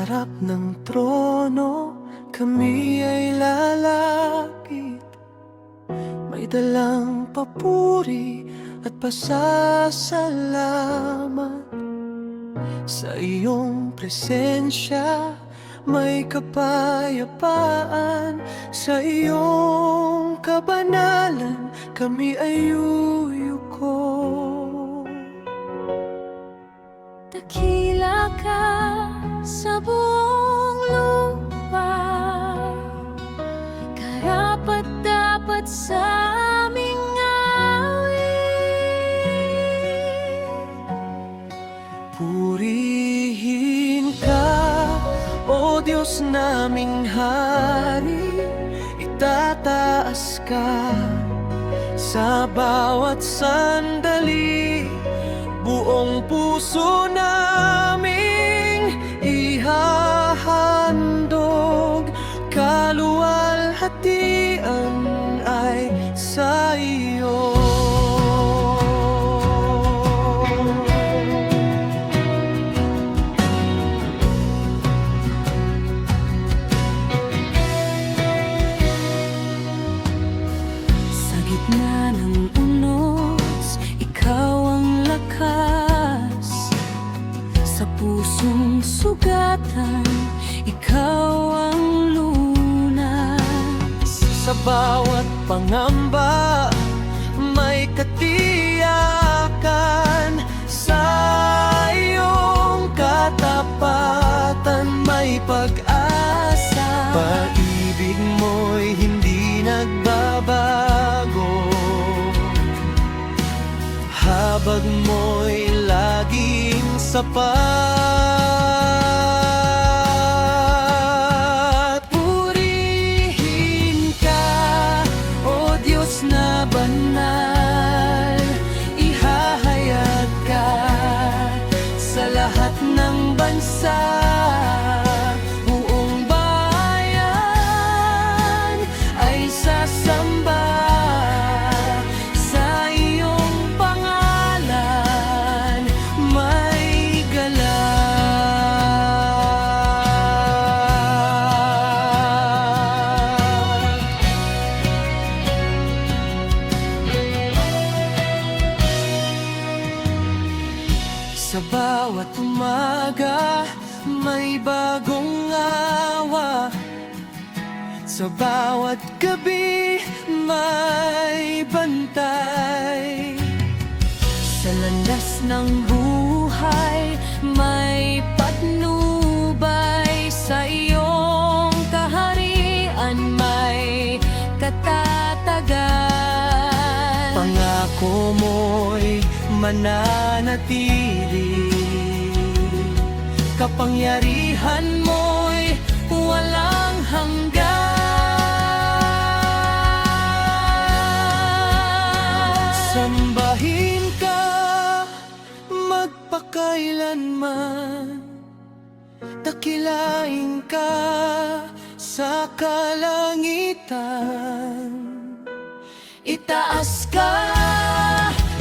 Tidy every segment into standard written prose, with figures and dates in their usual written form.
harap ng trono kami ay lalapit, may dalang papuri at pasasalamat. Sa iyong presensya may kapayapaan, sa iyong kabanalan kami ay yuyuko. Dakila ka sa buong lupa, karapat-dapat sa aming awit. Purihin ka, O Diyos naming Hari, itataas ka sa bawat sandali. Buong puso naming ihahandog, kaluwalhatian ay sa iyo. Sa gitna ng unos, ikaw ang lakas. Sa pusong sugatan, ikaw ang lunas. Sa bawat pangamba may katiyakan, sa iyong katapatan may pag-asa. Pag-ibig mo'y hindi nagbabago, habag mo'y laging sapat. Purihin ka, O Diyos na banal, ihahayag ka sa lahat ng bansa. Buong bayan ay sasamba sa iyong pangalan, may galak. Sa bawat umaga may bagong awa, sa bawat gabi may bantay. Sa landas ng buhay may patnubay, sa iyong kaharian may katatagan. Pangako mo'y mananatili, kapangyarihan mo'y walang hanggan. Sambahin ka magpakailanman, dakilain ka sa kalangitan, itaas ka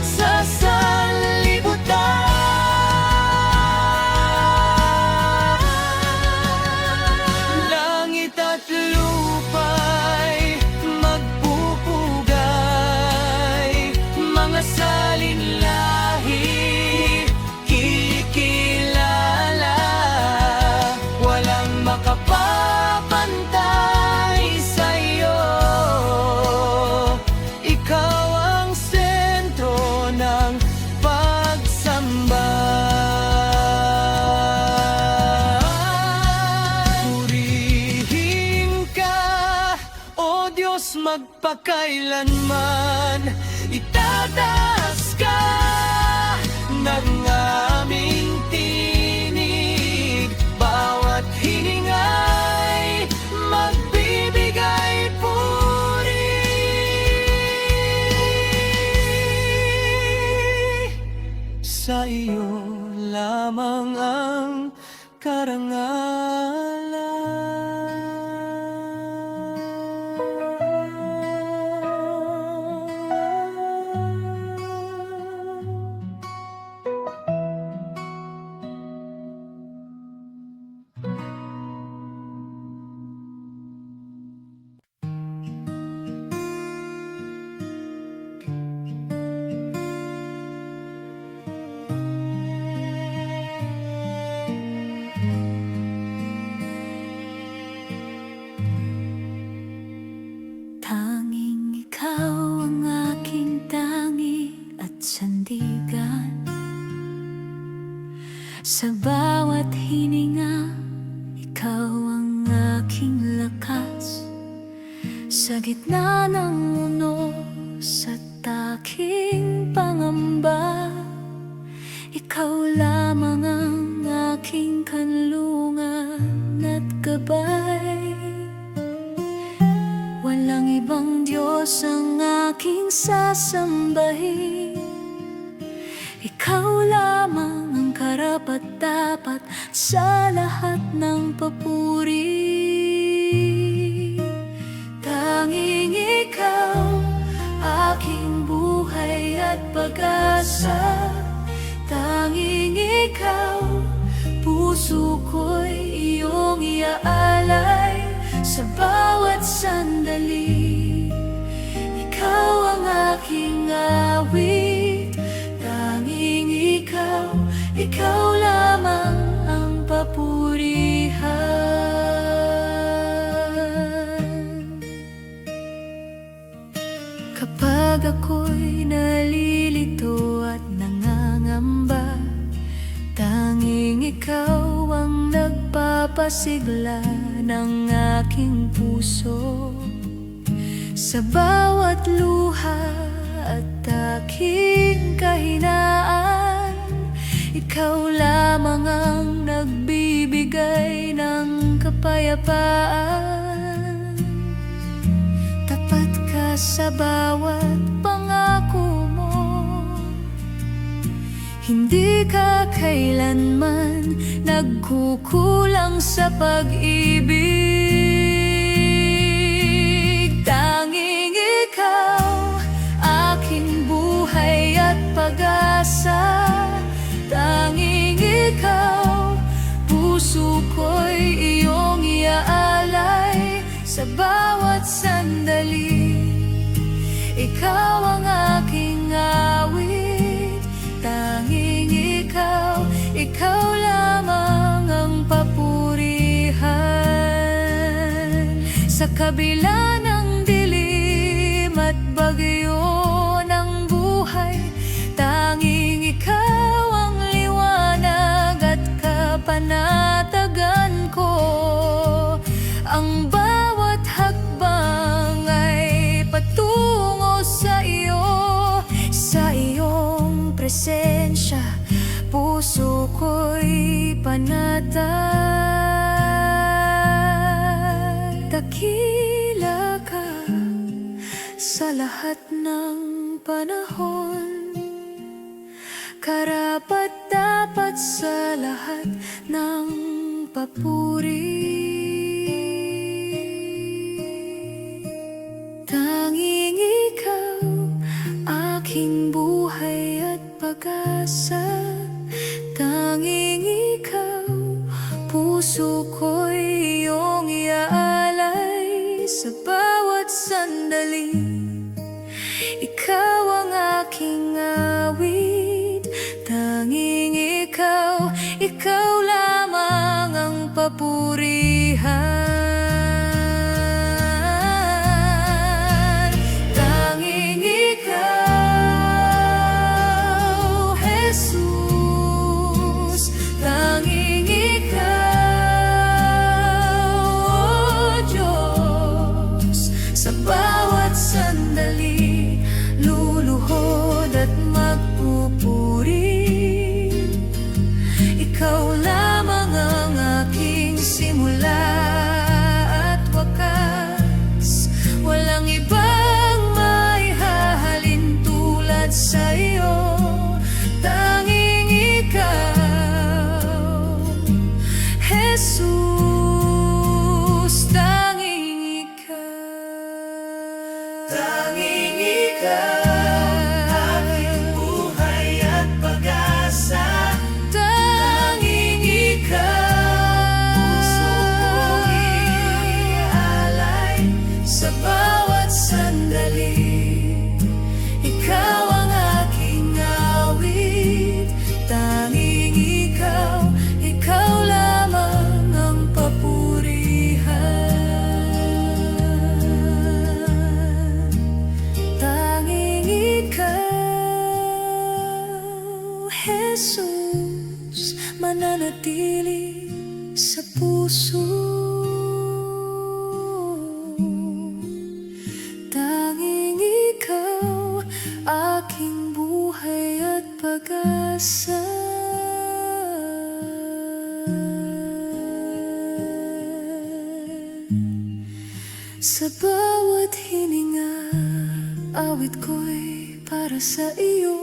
sa sanlibutan. Langit at lupa'y magpupugay, mga salinlahi kikilala, walang makapapantay sa iyo. Ikaw ang sentro ng pagsamba. Purihin ka, O Diyos magpakailanman, itataas ka ng aming tinig. Bawat hiningay magbibigay puri. Sa iyo lamang ang karangalan. Sa bawat hininga, ikaw ang aking lakas. Sa gitna ng unos at aking pangamba, ikaw lamang ang aking kanlungan at gabay. Walang ibang Diyos ang aking sasambahin. Ikaw lamang ang karapat-dapat sa lahat ng papuri. Tanging ikaw, aking buhay at pag-asa. Tanging ikaw, puso ko'y iyong iaalay. Sa bawat sandali, ikaw ang aking awit. Tanging ikaw, ikaw lamang ang papurihan. Kapag ako'y nalilito at nangangamba, tanging ikaw ang nagpapasigla ng aking puso. Sa bawat luha at aking kahinaan, ikaw lamang ang nagbibigay ng kapayapaan. Tapat ka sa bawat pangako mo, hindi ka kailanman nagkukulang sa pag-ibig. Tanging ikaw, aking buhay at pag-asa. Tanging ikaw, puso ko'y iyong iaalay. Sa bawat sandali, ikaw ang aking awit. Tanging ikaw, ikaw lamang ang papurihan. Sa kabila ng dilim at bagyo ng buhay, tanging ikaw ang liwanag at kapanatagan ko. Ang bawat hakbang ay patungo sa iyo. Sa iyong presensya, puso ko'y panatag. Dakila ka sa lahat ng panahon, karapat-dapat sa lahat ng papuri. Tanging ikaw, aking buhay at pag-asa. Tanging ikaw, puso ko'y iyong iaalay. Sa bawat sandali, ikaw ang aking awit. Tanging ikaw, ikaw lamang ang papurihan. Tanging ikaw, Jesus. Tanging ikaw, oh Diyos. Sa bawat sandali, luluhod at magpupuri. Ikaw lamang ang aking simula pag-asa. Sa bawat hininga, awit ko'y para sa iyo.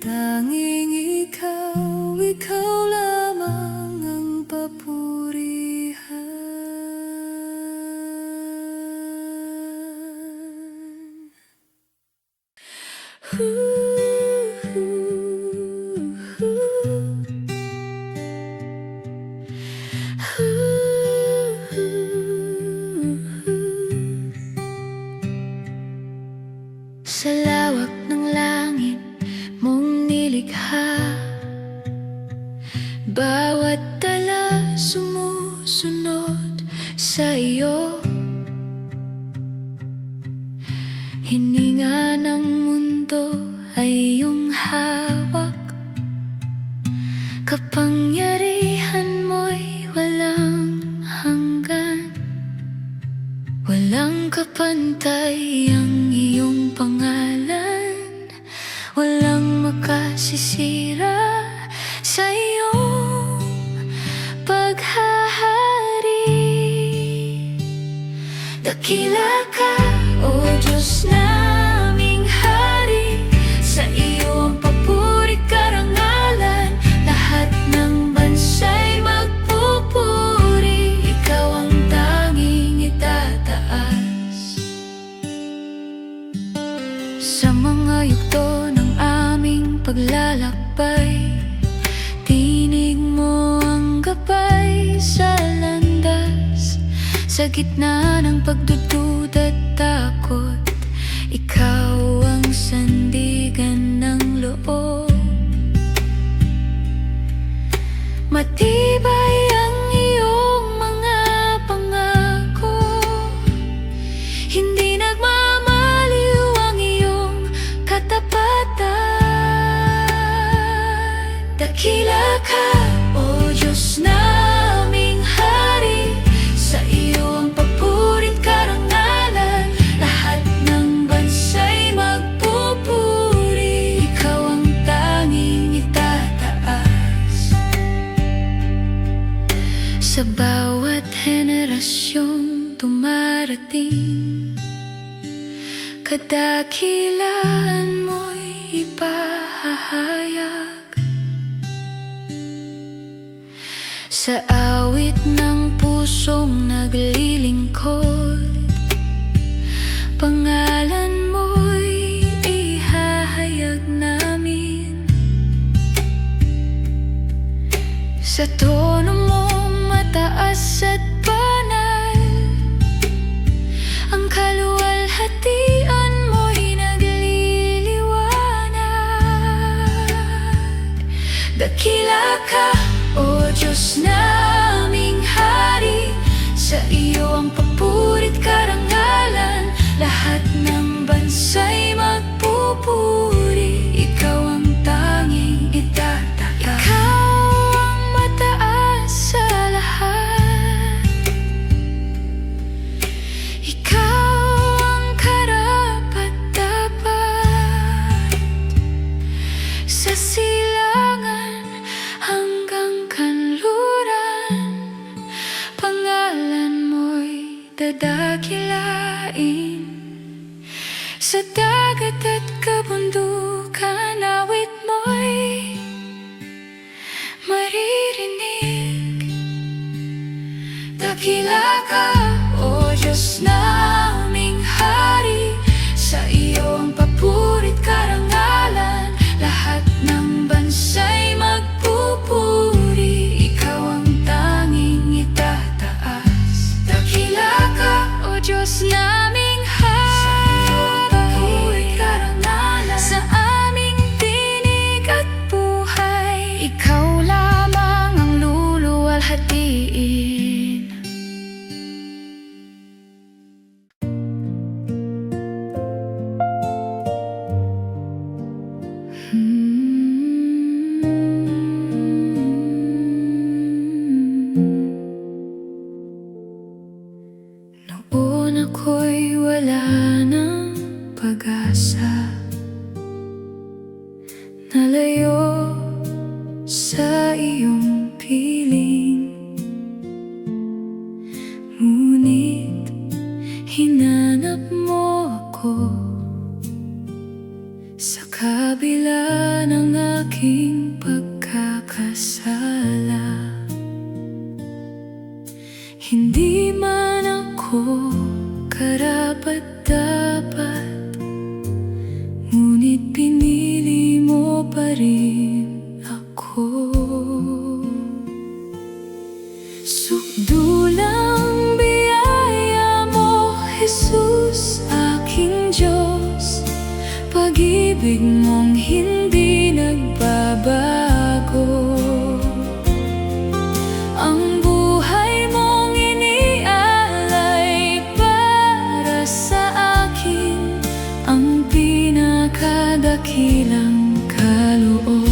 Tanging ikaw, ikaw lamang ang papurihan. Sa lawak ng langit mong nilikha, bawat tala sumusunod sa iyo. Hininga ng mundo ay iyong hawak, kapangyarihan mo'y walang hanggan. Walang kapantay ang iyong pangalan, walang makasisira sa iyong paghahari. Dakila ka, O Diyos naming Hari, sa iyo ang papuri karangalan. Lahat ng bansa'y magpupuri, ikaw ang tanging itataas. Sa mga yugto ng aming paglalakbay, tinig mo ang gabay sa landas. Sa gitna ng pagdududa at takot, ikaw ang sandigan ng loob. Matibay ang iyong mga pangako, hindi nagmamaliw ang iyong katapatan. Dakila ka, O Diyos naming Hari, sa iyo ang papuri't karangalan. Lahat ng bansa'y magpupuri, ikaw ang tanging itataas. Sa bawat henerasyon dumarating, kadakilaan mo'y ipahahayag. Sa awit ng pusong naglilingkod, pangalan mo'y ihahayag namin. Sa tono mong mataas at banal, ang kaluwalhatian mo'y nagliliwanag. Dakila ka, O Diyos naming Hari, sa iyo ang papuri't karangalan. Lahat ng bansa'y magpupuri, ikaw ang tanging itataas. Ikaw ang mataas sa lahat, ikaw ang karapat-dapat. Sa silangan hanggang kanluran, pangalan mo'y dadakilain. Sa dagat at kabundukan, awit mo'y maririnig. Dakila ka, O Diyos naming Hari, sa iyo ang papuri't karangalan. Lahat ng bansa'y magpupuri, ikaw ang tanging itataas. Dakila ka, O Diyos naming Hari, sa aming tinig at buhay, ikaw lamang ang luluwalhatiin. Noon ako'y wala ng pag-asa, Lumayo sa iyong piling, ngunit hinanap mo ako sa kabila ng aking pagkakasala. Hindi man ako karapat-dapat, ngunit pinili mo pa rin ako. Sukdulang biyaya mo, Jesus, aking Diyos. Pag-ibig mong hindi nagbabago. Ang buhay mong inialay para sa akin, ang pinakadakilang kaloob.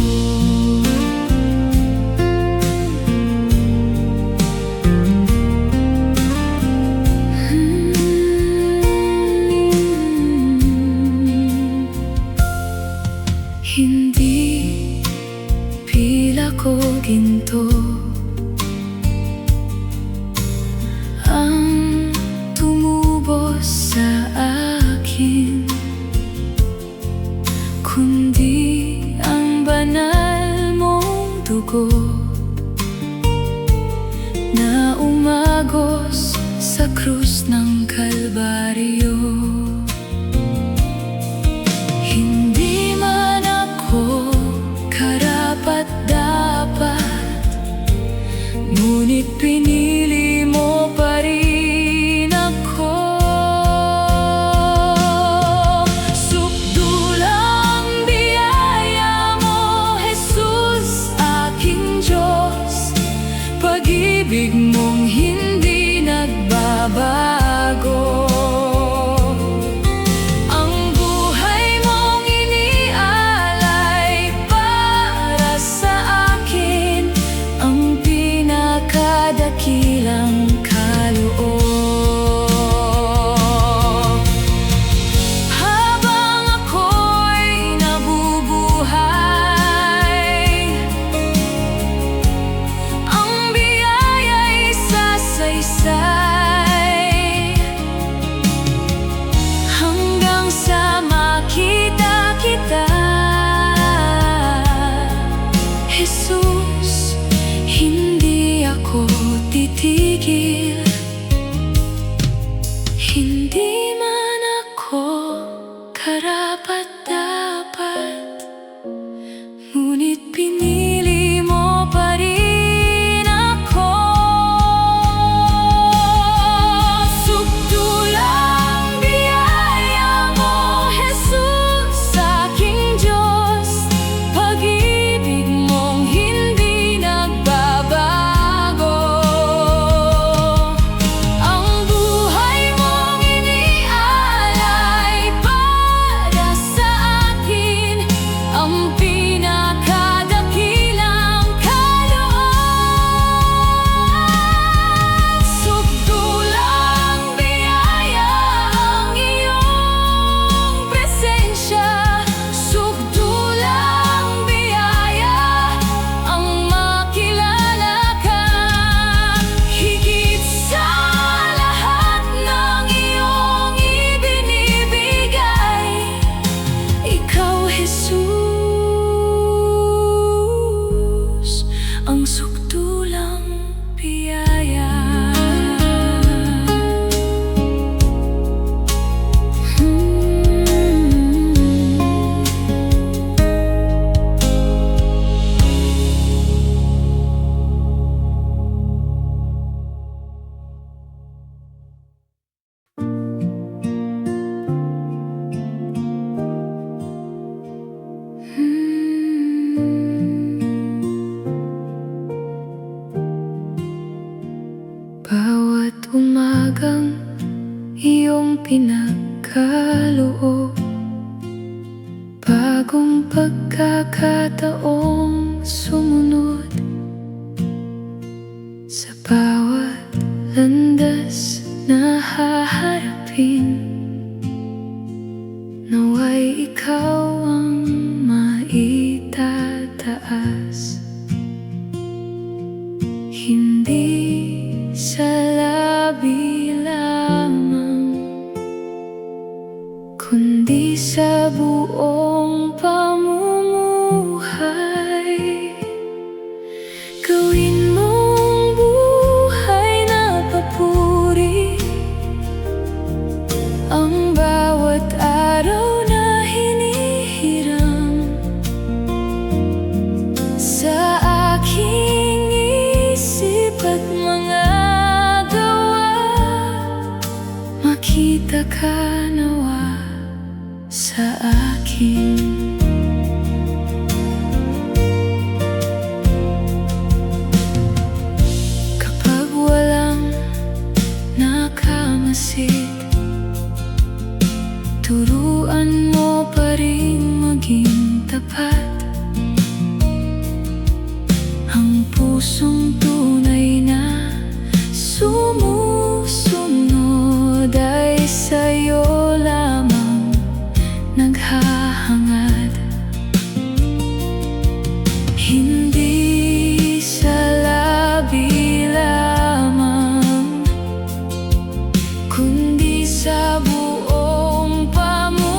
Hindi pila ko ginto ang tumubos sa akin, kundi ang banal mong dugo na umagos sa krus ng Kalbaryo. Hindi man ako karapat-dapat, ngunit pinili mo pa rin ako. Sukdulang biyaya mo, Jesus, aking Diyos. Pag-ibig mong hindi nagbabago. Ang buhay mong inialay para sa akin, ang pinakadakilang kaloob. Habang ako'y nabubuhay, ang biyaya'y sasaysay, hanggang sa makita kita. Jesus, hindi ako titigil. Hindi man ako karapat-dapat, ngunit pinili mo pa rin ako. Sukdulang biyaya mo, Jesus, aking Diyos. Pag-ibig mong hindi nagbabago. Ang buhay mong inialay para sa akin, ang pinakadakilang kaloob. Sukdulang biyaya ang iyong presensya. Sukdulang biyaya ang makilala ka. Higit sa lahat ng iyong ibinibigay, ikaw, Jesus, ang sukdulang biyaya. Bawat umagang iyong pinagkaloob, bagong pagkakataong sumunod. Sa bawat landas na haharapin, naway ikaw ang maitag. labi lamang, kundi sa buong pamumuhay. Gawin mong buhay na papuri ang bawat araw na hinihiram. Sa aking isip at mga gawa, makita ka nawa sa akin. Kapag walang nakamasid, turuan mo pa rin maging tapat. Ang pusong tunay na sumusunod ay sa'yo lamang naghahangad. Hindi sa labi lamang, kundi sa buong pamumuhay.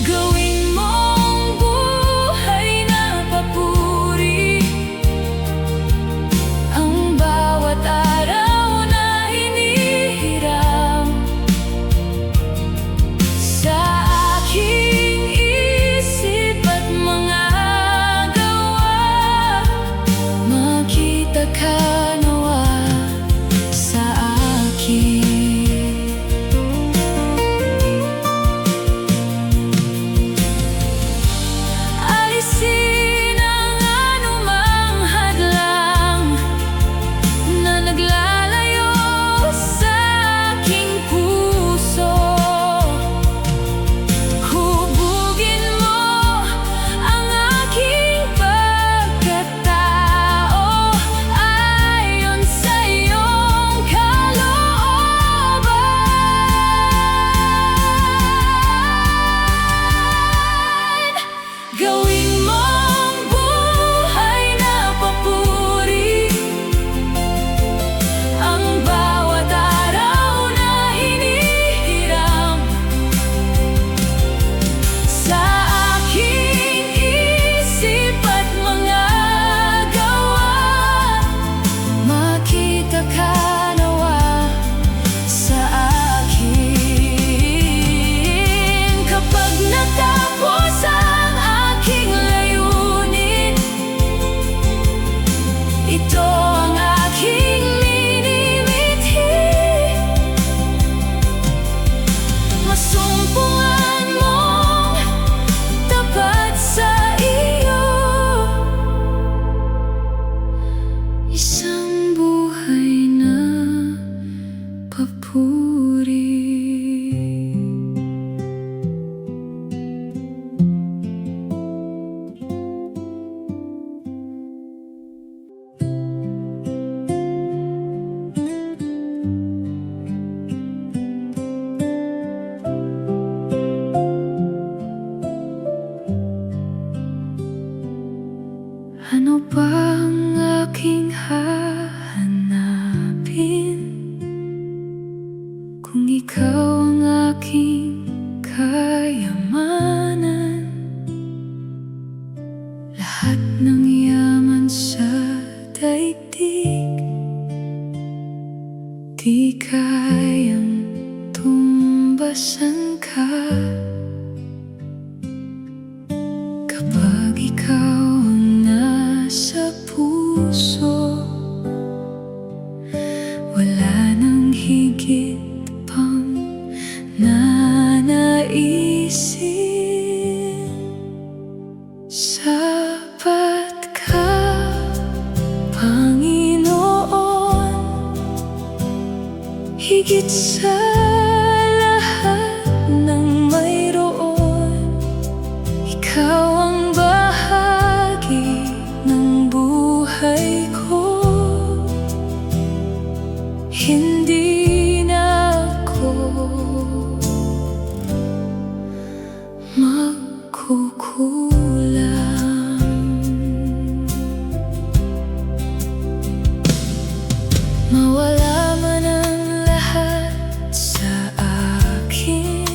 Gawin mong buhay na papuri ang bawat araw na hinihiram. Sa aking isip at mga gawa, makita ka nawa sa akin. Alisin ang anumang hadlang na naglalayo sa aking puso. Hubugin mo ang aking pagkatao ayon sa iyong kalooban. Gawin mong buhay na papuri ang bawat araw na hinihiram. Sa aking isip at mga gawa, makita ka nawa sa akin. Kapag natapos ang aking layunin, ito ang aking minimithi. Masumpungan mong tapat sa iyo, isang buhay na papuri. Ano ba ang aking hahanapin kung ikaw ang aking kayamanan? Lahat ng yaman sa daigdig di kayang tumbasan ka. Kapag ikaw ang nasa puso, wala nang higit pang nanaisin. Sapat ka, Panginoon, higit sa lahat ng mayroon. Ikaw ang bahagi ng buhay ko. Hindi na ako magkukulang. Mawala man ang lahat sa akin,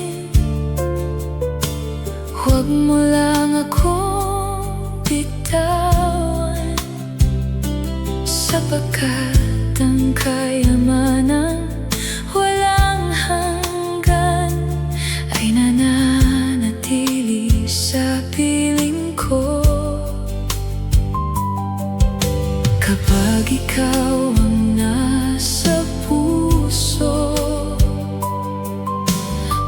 huwag mo lang akong bitawan, sapagkat ang kayamanang walang hanggan ay nananatili sa piling ko. Kapag ikaw ang nasa puso,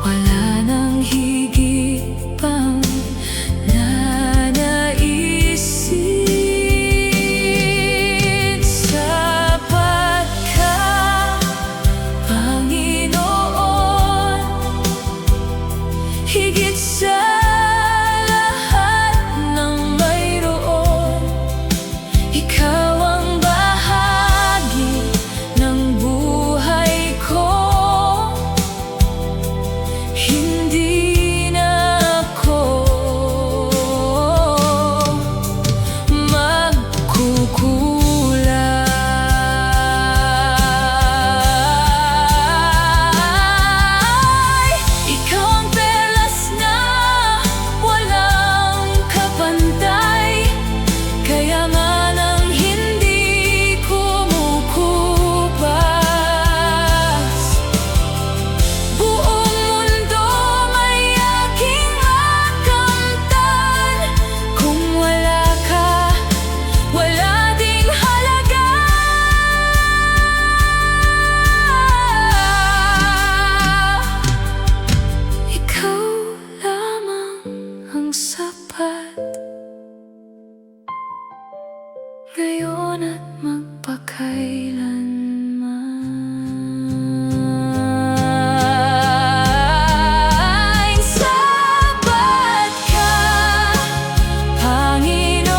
wala nang higit pang nanaisin. Sapat ka, Panginoon, higit sa lahat ng mayroon. Ikaw ang bahagi ng buhay ko, hindi na ako magkukulay. Ikaw ang perlas na walang kapantay, kaya man ang hindi kumukupas. Buong mundo may aking makamtan, kung wala ka, wala ding halaga. Ikaw lamang ang sapat, ngayon at magpakailanman. Sapat ka, Panginoon,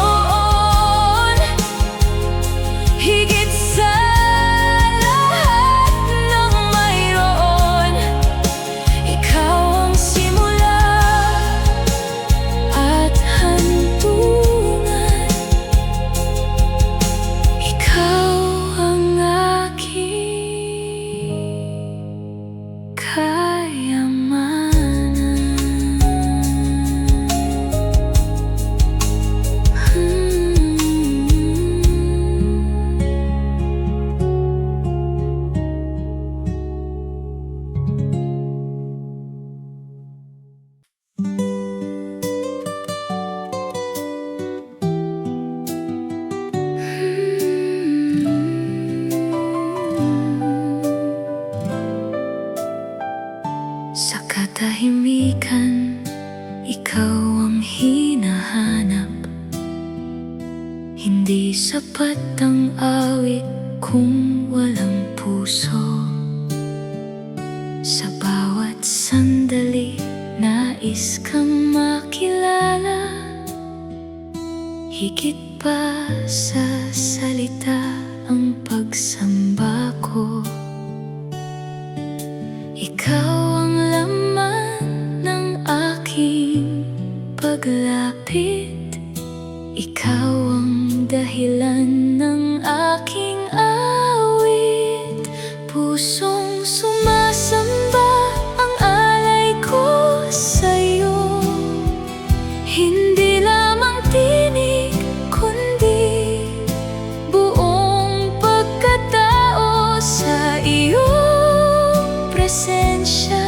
higit sa lahat ng mayroon. Ikaw ang simula at hantungan, ikaw ang aking kayamanan. Sa katahimikan, ikaw ang hinahanap. Hindi sapat ang awit kung walang puso. Sa bawat sandali, nais kang makilala, higit pa sa salita ang pagsamba ko. Ikaw ang laman ng aking paglapit, ikaw ang dahilan ng aking awit. Pusong sumasamba ang alay ko sa'yo, hindi lamang tinig kundi buong pagkatao. Sa iyong presensya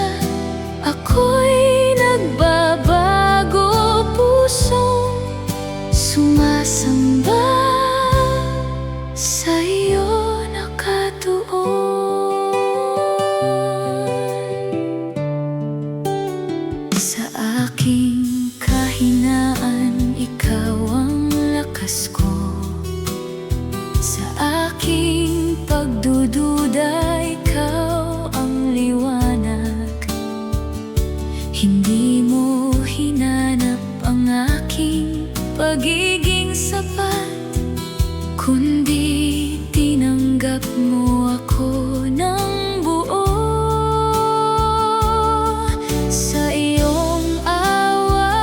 ako'y nagbabago, pusong sumasamba sa iyo nakatuon. Sa aking kahinaan, ikaw ang lakas ko. Sa aking pagdududa, ikaw ang liwanag. Hindi mo hinanap ang aking pagiging sapat, kundi tinanggap mo ako ng buo. Sa iyong awa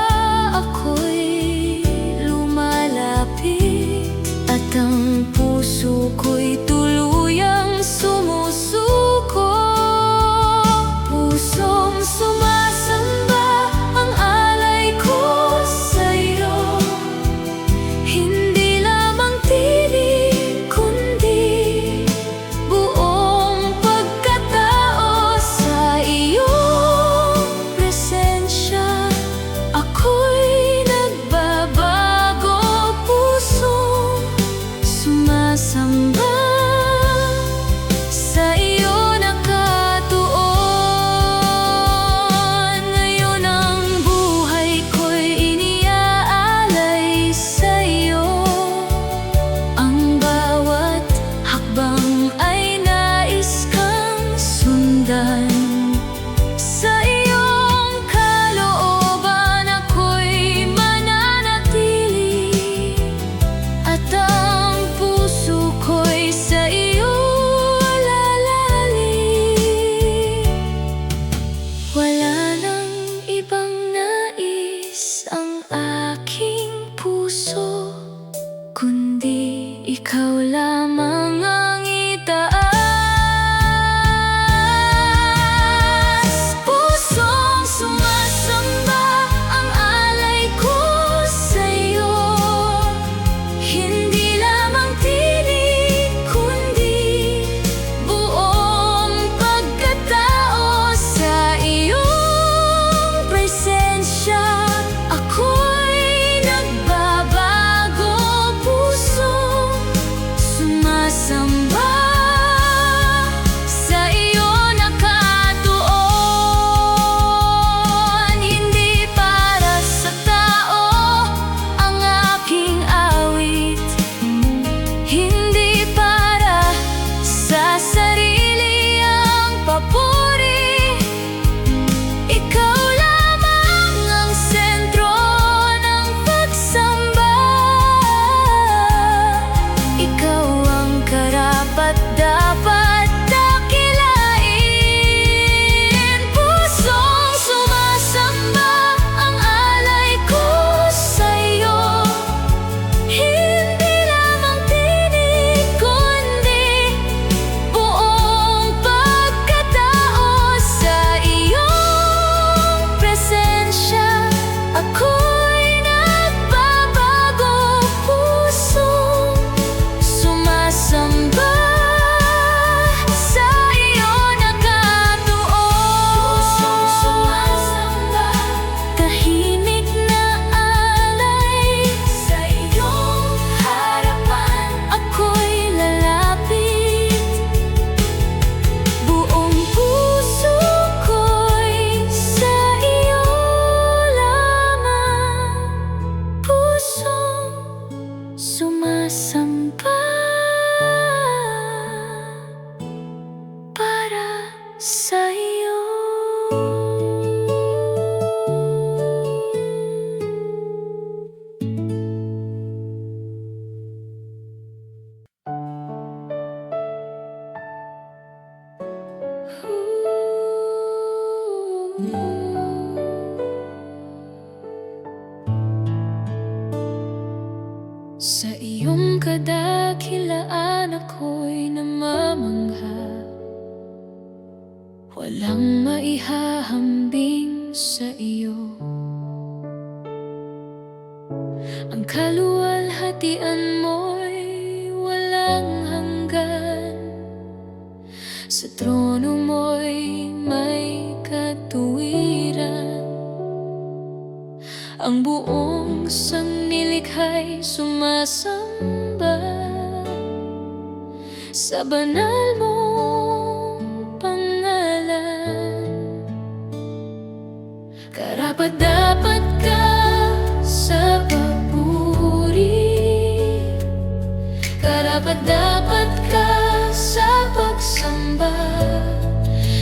ako'y lumalapit, at ang puso ko'y tuluyang sumasamba sa iyo nakatuon. Ngayon ang buhay ko'y iniaalay sa iyo. Ang bawat hakbang ay nais kang sundan. Sa iyong kalooban ako'y mananatili, at ang puso ko'y sa iyo lalali. Wala nang ibang nais ang aking puso, kundi ikaw lamang ang itaas. Pusong sumasamba, ang alay ko sa'yo. Hindi lamang tinig, kundi buong pagkatao. Sa iyong presensya ako'y nagbabago. Pusong sumasamba sa iyo nakatuon. Hindi para sa tao ang aking awit, hindi para sa sarili ang papuri. Ikaw lamang ang sentro ng pagsamba. Ikaw ang karapat-dapat dakilain. Pusong sumasamba, ang alay ko sa'yo. Hindi lamang tinig, kundi buong pagkatao. Sa iyong presensya ako'y nagbabago. Pusong sumasamba sa iyo nakatuon. Pusong sumasamba, tahimik na alay sa iyong harapan ako'y lalapit. Buong puso ko'y sa iyo lamang. Pusong sumasamba para sa iyo. Sa iyong kadakilaan ako'y namamangha. Walang maihahambing sa iyo. Ang kaluwalhatian mo'y walang hanggan. Sa trono mo'y may katuwiran. Ang buong sanglilikha'y sumasamba sa banal mong pangalan. Karapat-dapat ka sa papuri, karapat-dapat ka sa pagsamba.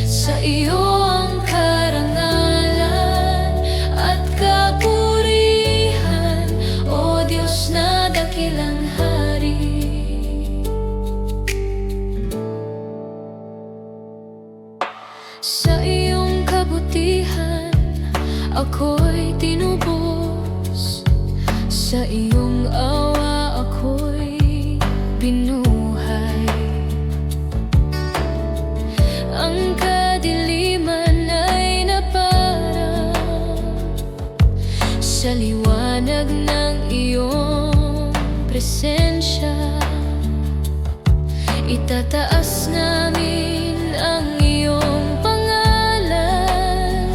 Sa iyo ang karangalan at kapurihan, O Diyos na dakilang hari. Sa iyong kabutihan ako'y tinubos, sa iyong awa ako'y binuhay. Ang kadiliman ay naparang sa liwanag ng iyong presensya. Itataas namin ang iyong pangalan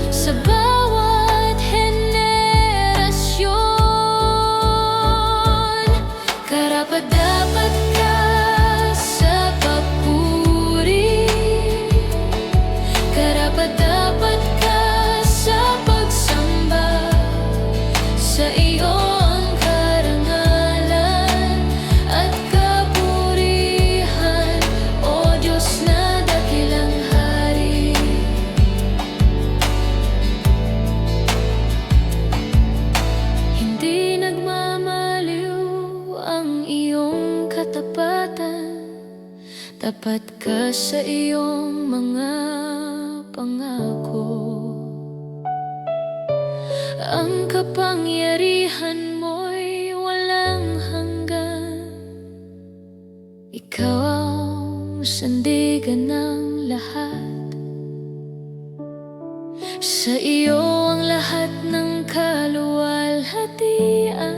sa bawat henerasyon. Karapat-dapat Karapat-dapat ka sa papuri, karapat-dapat ka sa pagsamba. Sa iyo ang karangalan at kapurihan, O Diyos na dakilang hari. Hindi nagmamaliw ang iyong katapatan, tapat ka sa iyong mga pangako. Ang kapangyarihan mo'y walang hanggan, ikaw ang sandigan ng lahat. Sa iyo ang lahat ng kaluwalhatian,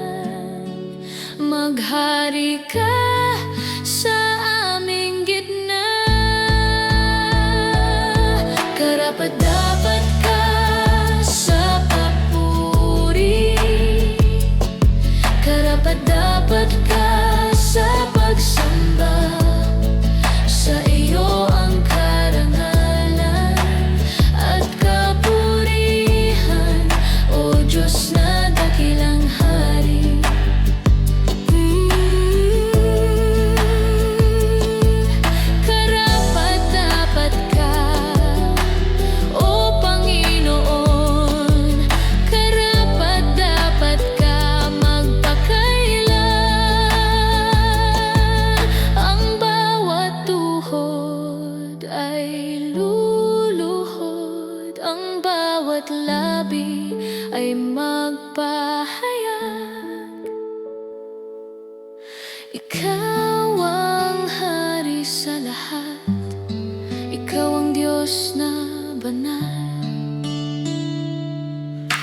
maghari ka sa aming gitna. Karapat-dapat ka sa papuri, karapat-dapat ka sa pagsamba. Sa iyo ang karangalan at kapurihan, O Diyos na dakilang hari. Karapat-dapat ka, O Panginoon, karapat-dapat ka magpakailan. Ang bawat tuhod ay luluhod, ang bawat labi ay magpahayag. Ikaw ang hari sa lahat, ikaw ang Diyos na banal.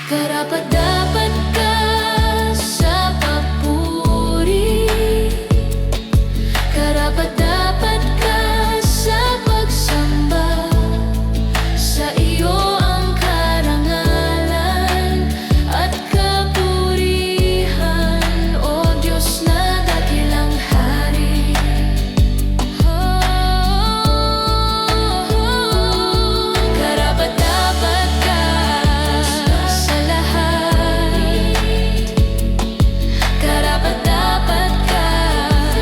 Karapat-dapat ka sa papuri, karapat-dapat ka sa pagsamba. Sa iyo ang karangalan at kapurihan, O Diyos na dakilang hari. Karapat-dapat ka sa lahat, karapat-dapat ka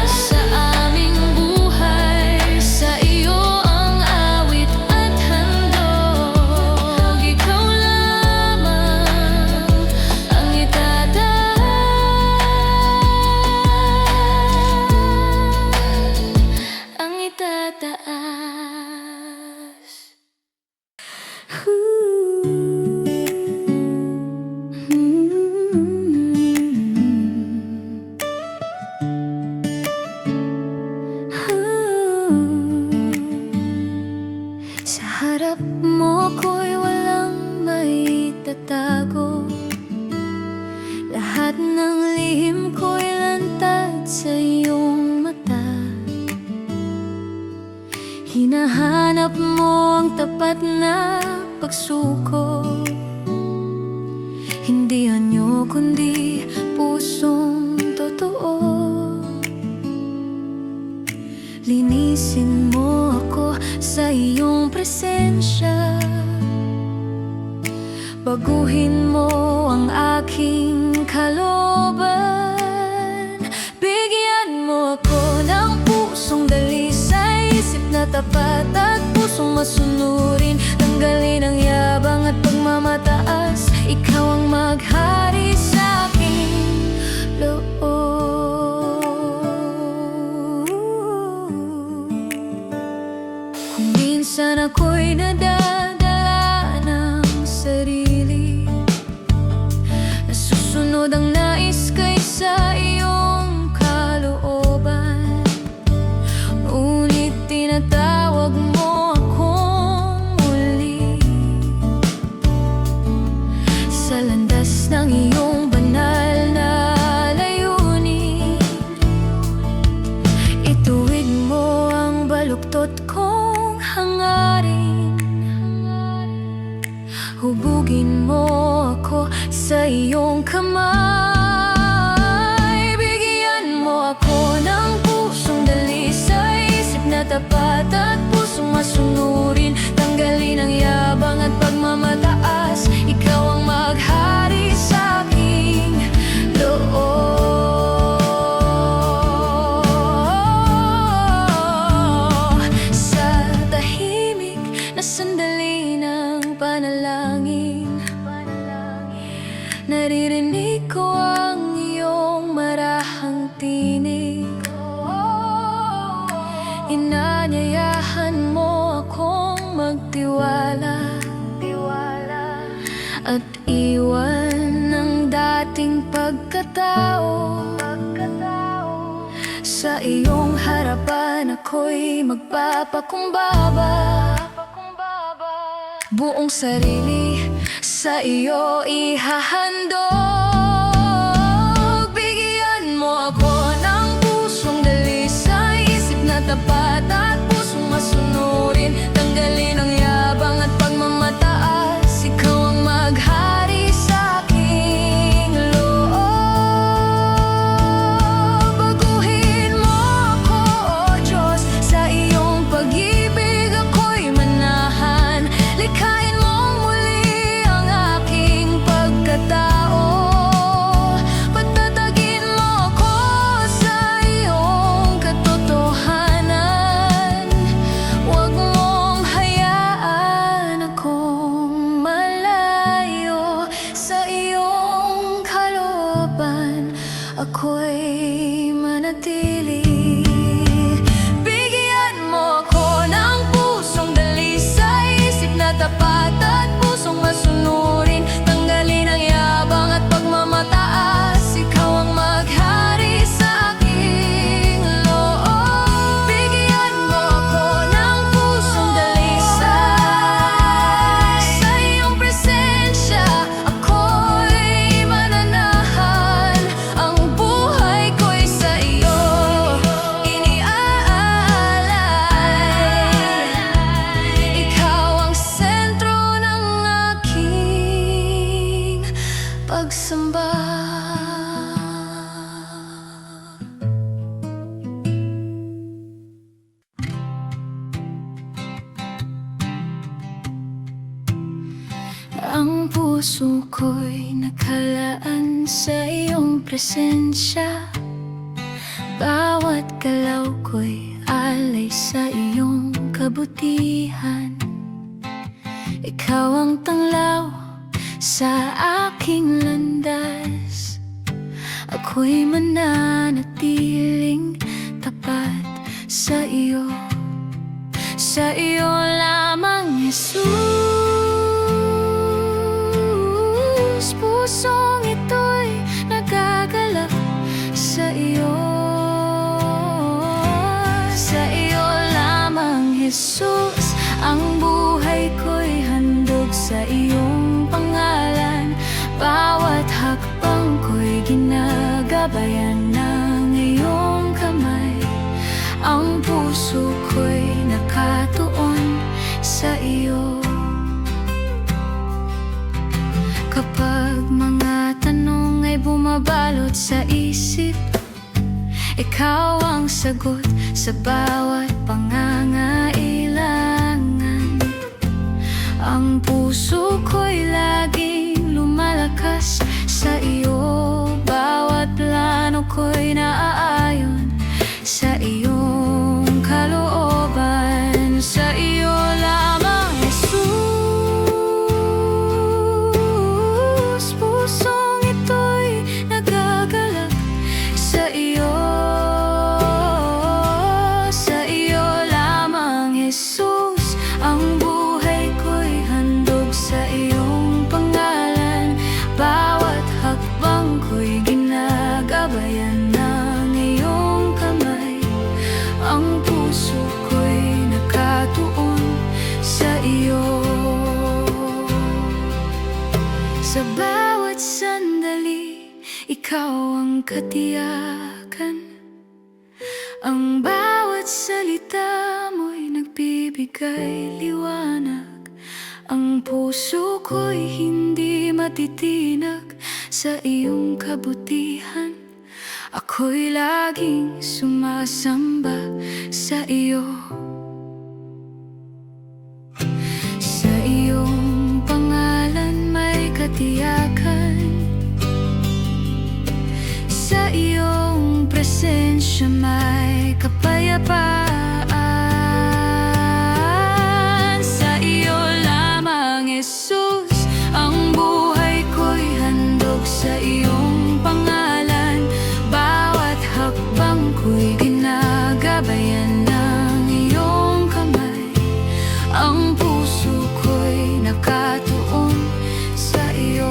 sa aming buhay. Sa iyo ang awit at handog, ikaw lamang ang itataas. Sa harap mo ko'y walang maitatago, lahat ng lihim ko'y lantad sa iyong mata. Hinahanap mo ang tapat na pagsuko, hindi anyo kundi pusong totoo. Linisin mo ako sa iyong presensya, baguhin mo ang aking kalooban. Bigyan mo ako ng pusong dalisay, isip na tapat at pusong masunurin. Tanggalin ang yabang at pagmamataas, ikaw ang maghari sa aking loob. Kung minsan ako'y nadadala ng sarili, nasusunod ang nais kaysa iyong kalooban, ngunit tinatawag mo akong muli sa landas ng iyong banal na layunin. Ituwid mo ang baluktot kong hangarin, hubugin mo ako sa iyong kamay. Bigyan mo ako ng masunurin. Tanggalin ang yabang at pagmamataas. Ikaw ang maghari sa aking loob. Sa tahimik na sandali ng panalangin, naririnig ko ang iyong marahang tinig. Inanyayahan mo akong magtiwala at iwan ng dating pagkatao. Sa iyong harapan ako'y magpapakumbaba. Buong sarili sa iyo ihahandog. Bigyan mo ako ng pusong dalisay, isip na tapat at pusong masunurin. Tanggalin ang yabang at pagmamataas. Ikaw ang maghari sa aking loob. Baguhin mo ako, O Diyos, sa iyong pag-ibig ako'y manahan. Likhain mong muli ang aking pagkatao. Pagtatagin mo ako sa iyong katotohanan. Huwag mong hayaan akong malayo sa iyong kalooban. Ako'y manatili. Bigyan mo ako ng pusong dalisay, isip na tapat at pusong masunurin. Tanggalin ang yabang at pagmamataas. Ikaw ang maghari sa aking loob. Bigyan mo ako ng pusong dalisay, sa iyong presensya ako'y mananahan. Ang buhay ko'y sa iyo iniaalay. Ikaw ang sentro ng aking pagsamba. Ang puso ko'y nakalaan sa iyong presensya. Bawat galaw ko'y alay sa iyong kabutihan. Ikaw ang tanglaw sa aking landas. Ako'y mananatiling tapat sa iyo. Sa iyo lamang, Jesus. Pusong ito'y nagagalak sa iyo. Sa iyo lamang, Jesus. Ang buhay ko'y handog sa iyong pangalan. Bawat hakbang ko'y ginagabayan ng iyong kamay. Ang puso ko'y nakatuon sa iyo. Kapag mga tanong ay bumabalot sa isip, ikaw ang sagot sa bawat pangangailangan. Ang puso ko'y laging lumalakas sa iyo. Bawat plano ko'y naaayon sa iyong kalooban. Sa iyo lamang, Jesus. Pusong ito'y nagagalak sa iyo. Sa iyo lamang, Jesus. Ang buhay ko'y handog sa iyong pangalan. Bawat hakbang ko'y ginagabayan ng iyong kamay. Ang puso ko'y nakatuon sa iyo. Sa bawat sandali, ikaw ang katiyakan. Ang bawat salita mo'y nagbibigay liwanag. Ang puso ko'y hindi matitinag sa iyong kabutihan. Ako'y laging sumasamba sa iyo. siya may kapayapaan. Sa iyo lamang, Jesus, ang buhay ko'y handog sa iyong pangalan. Bawat hakbang ko'y ginagabayan ng iyong kamay. Ang puso ko'y nakatuon sa iyo.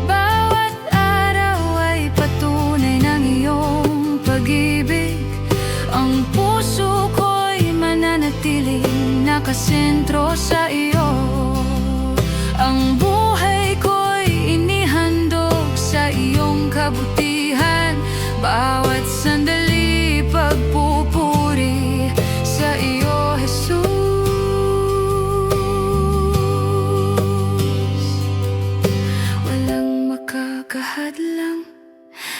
Bawat araw ay patunay ng iyong pag-ibig. Ang puso ko'y mananatiling nakasentro sa iyo. Ang buhay ko'y inihandog sa iyong kabutihan. Bawat sandali pagpupuri sa iyo, Jesus. Walang makakahadlang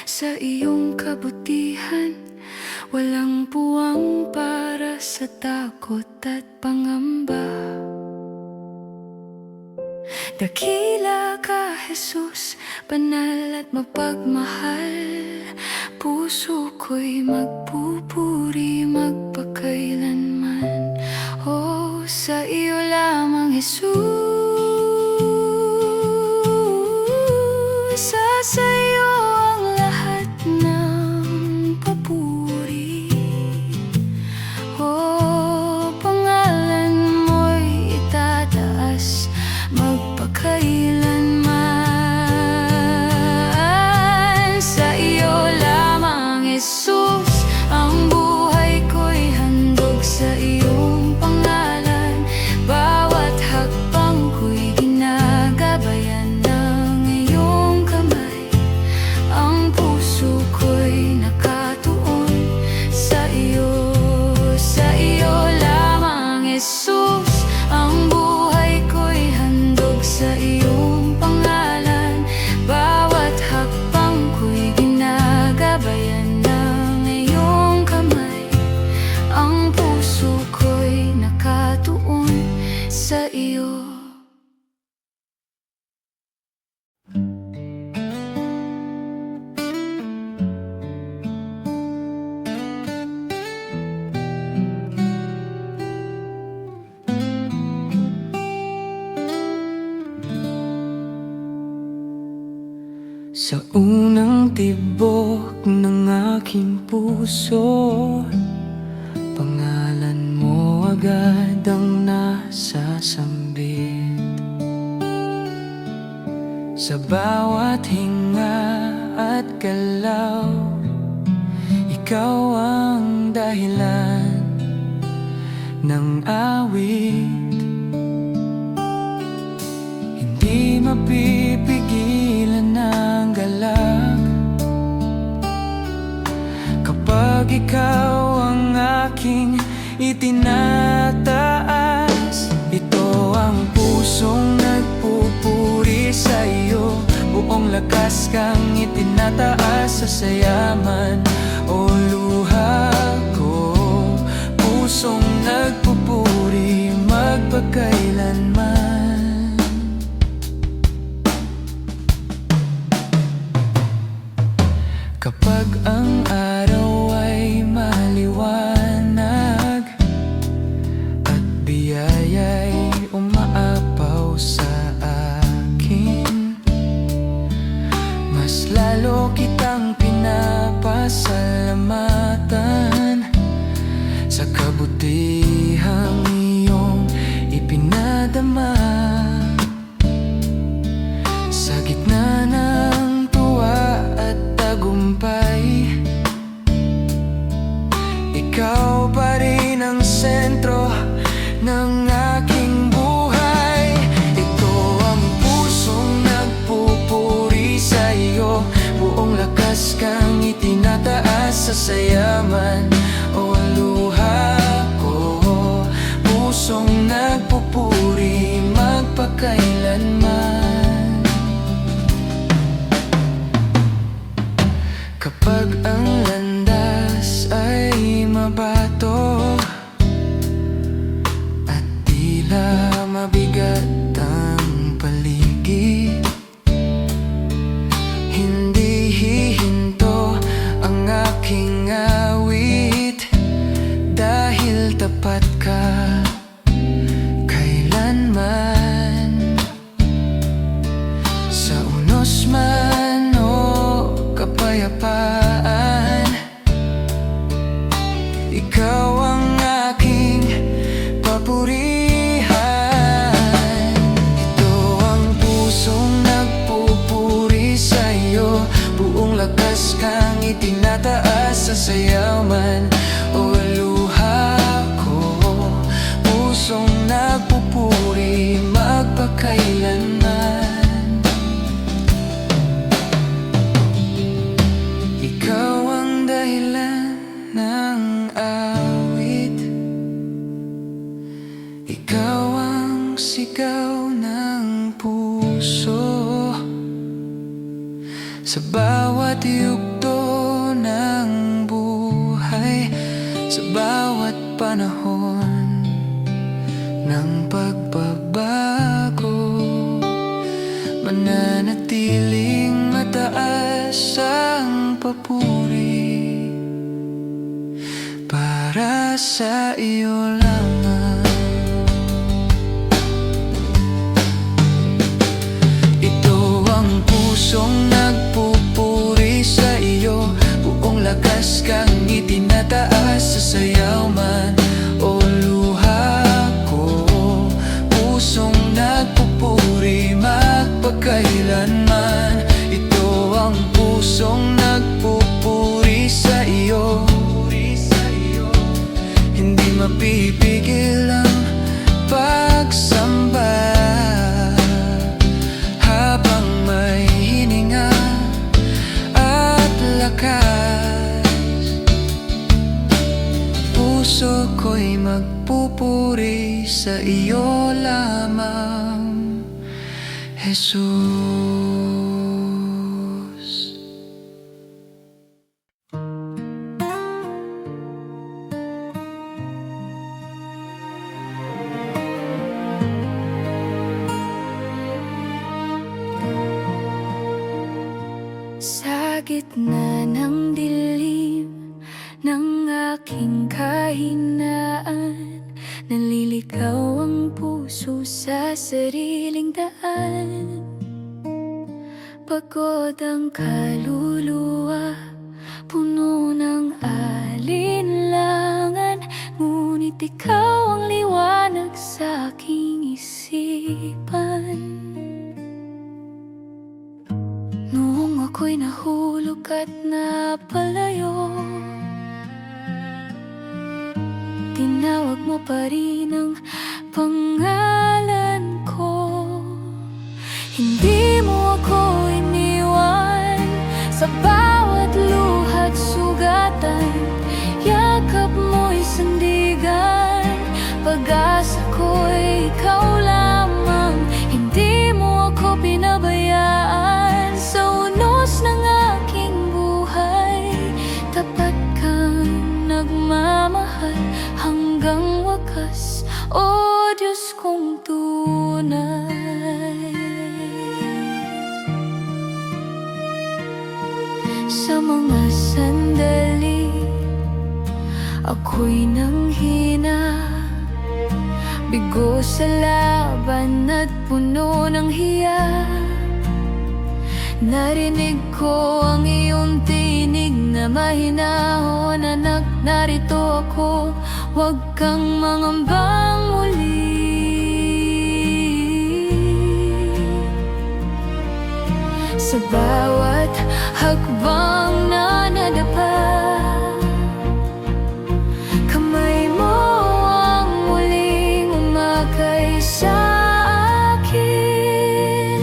sa iyong kabutihan. Walang puwang para sa takot at pangamba. Dakila ka, Jesus, banal at mapagmahal. Puso ko'y magpupuri magpakailanman. Oh, sa iyo lamang, Jesus. Sa iyo ang lahat ng papuri. Oh, pangalan mo'y itataas magpakailanman. Sa iyo lamang, Jesus, ang buhay ko'y handog sa iyong pangalan. Bawat hakbang ko'y ginagabayan ng iyong kamay. Ang puso ko'y nakatuon sa iyo. Sa iyo lamang, Jesus, ang buhay ko'y handog sa iyong pangalan. Bawat hakbang ko'y ginagabayan ng iyong kamay. Ang puso ko'y nakatuon sa iyo. Sa unang tibok ng aking puso, pangalan mo agad ang nasasambit. Sa bawat hinga at galaw, ikaw ang dahilan ng awit. Hindi mapipigilan ng galak kapag ikaw ang aking itinataas. Ito ang pusong nagpupuri sa iyo. Buong lakas kang itinataas sa sayaman o luha ko. Pusong nagpupuri magpakailanman. Kapag ang araw ay maliwanag at biyaya'y umaapaw sa akin, mas lalo kitang pinapasalamatan sa kabutihang iyong ipinadama. Sa gitna ng tuwa at tagumpay, ikaw pa rin ang sentro ng aking buhay. Ito ang pusong nagpupuri sa iyo. Buong lakas kang itinataas sa sayaman o luha ko. Pusong nagpupuri magpakailanman. Kapag ang landas ay mabato at tila mabigat ang paligid, hindi itinataas sa sayaw man o luha ko. Pusong nagpupuri magpakailanman. Ikaw ang dahilan ng awit, ikaw ang sigaw ng puso. Sa bawat yugto ng buhay, sa bawat panahon ng pagbabago, mananatiling mataas ang papuri para sa iyo lamang. Ito ang pusong nagpupuri sa iyo, buong lakas kang itinataas sa sayaw man o luha ko. Pusong nagpupuri magpakailanman. Ito ang pusong nagpupuri sa iyo, hindi mapipigil ang pagsamba. Habang may hininga at lakas, puso ko'y magpupuri sa iyo lamang, Jesus. Sa gitna ng dilim ng aking kahinaan, naliligaw ang puso sa sariling daan. Pagod ang kaluluwa, puno ng alinlangan, ngunit ikaw ang liwanag sa aking isipan. Noong ako'y nahulog at napalayo, tinawag mo pa rin ang pangalan ko. Hindi mo ako iniwan sa bawat luha't sugatan, yakap mo'y sandigan, pag-asa ko'y ikaw lamang. Hindi mo ako pinabayaan sa unos ng aking buhay, tapat kang nagmamahal hanggang wakas, o Diyos kong tunay. Sa mga sandali ako'y nanghina, bigo sa laban at puno ng hiya. Narinig ko ang iyong tinig na mahinahon, anak, narito ako, huwag kang mangambang muli. Sa bawat hakbang na nadapa, kamay mo ang muling umakay sa akin.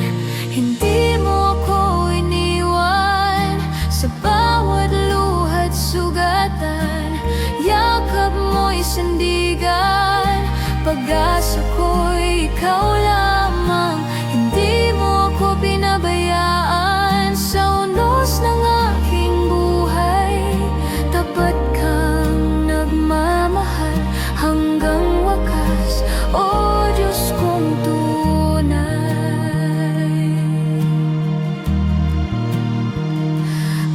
Hindi mo ako iniwan sa bawat luha't sugatan, yakap mo'y sandigan, pag-asa ko'y ikaw lamang. Hindi mo ako pinabayaan sa unos ng aking buhay, tapat kang nagmamahal hanggang wakas, o Diyos kong tunay.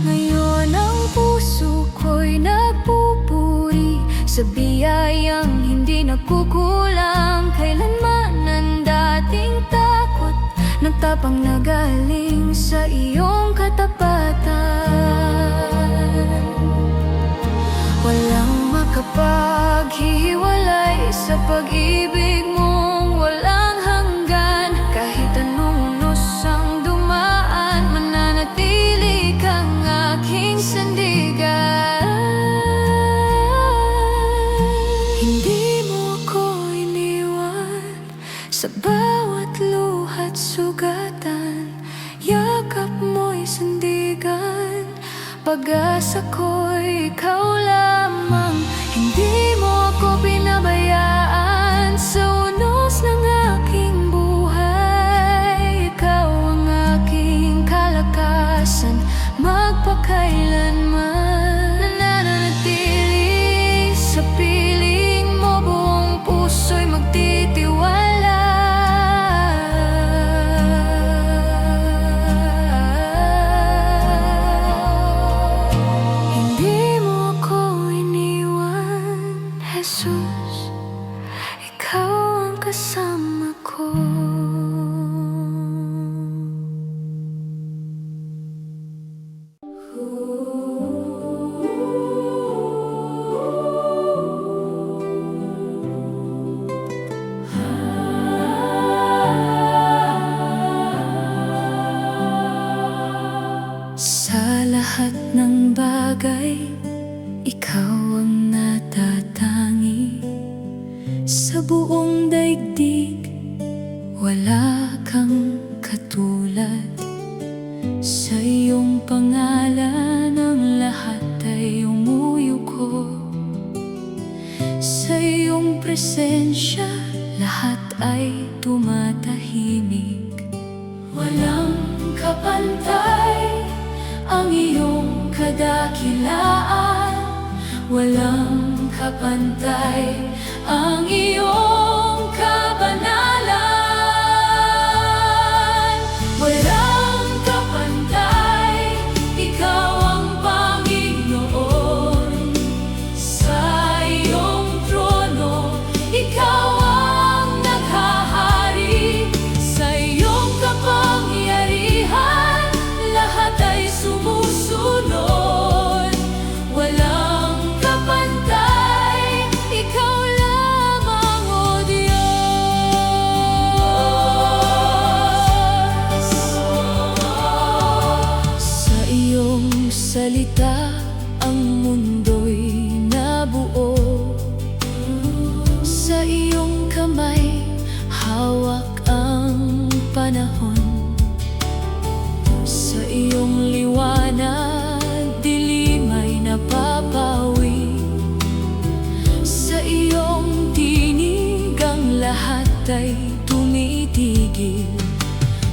Ngayon ang puso ko'y nagpupuri sa biyayang hindi nagkukulang kailanman. Ang dating takot, nagtapang na galing sa iyong katapatan. Walang makapaghiwalay sa pag-ibig mong walang hanggan. Kahit anong unos ang dumaan, mananatili kang aking sandigan. wagas ako'y ikaw lamang. Hindi mo ako pinabayaan sa unos ng aking buhay. Ikaw ang aking kalakasan, magpakailanman. Nananatili sa piling mo, buong puso'y magtitiwala. Hindi mo ako iniwan, Jesus. Ikaw ang kasama ko. Sa lahat ng bagay, ikaw ang natatangi. Sa buong daigdig, wala kang katulad. Sa iyong pangalan, ang lahat ay umuyuko. Sa iyong presensya, lahat ay tumatahimik. Walang kapantay ang iyong kadakilaan, walang kapantay ang iyong kabanalan. Walang kapantay, ikaw ang Panginoon. Sa iyong trono, ikaw ang naghahari. Sa iyong kapangyarihan, lahat ay sumusunod. Walang kapantay, ikaw lamang, O Diyos. Sa iyong salita, ang mundo'y nabuo. Sa iyong kamay, hawak ang panahon. Sa iyong liwanag, dilim ay napapawi. Sa iyong tinig, ang lahat ay tumitigil.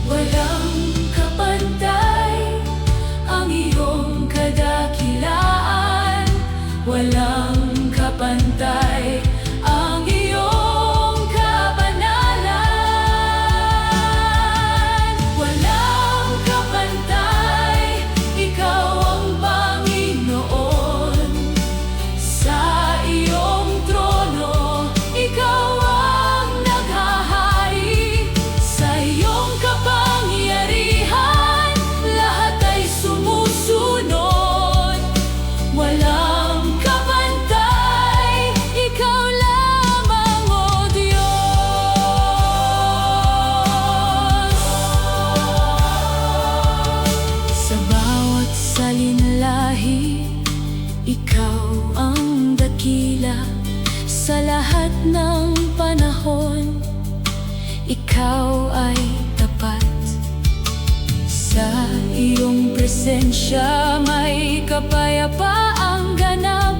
Walang kapantay ang iyong kadakilaan, walang kapantay ang iyong kabanalan. Walang kapantay, ikaw ang Panginoon. Sa iyong trono, ikaw ang naghahari. Sa iyong kapangyarihan, lahat ay sumusunod. Walang kapantay, ikaw lamang, O Diyos. Sa bawat salinlahi, ikaw ang dakila. Sa lahat ng panahon, ikaw ay tapat. Sa iyong presensya, may kapayapaang ganap.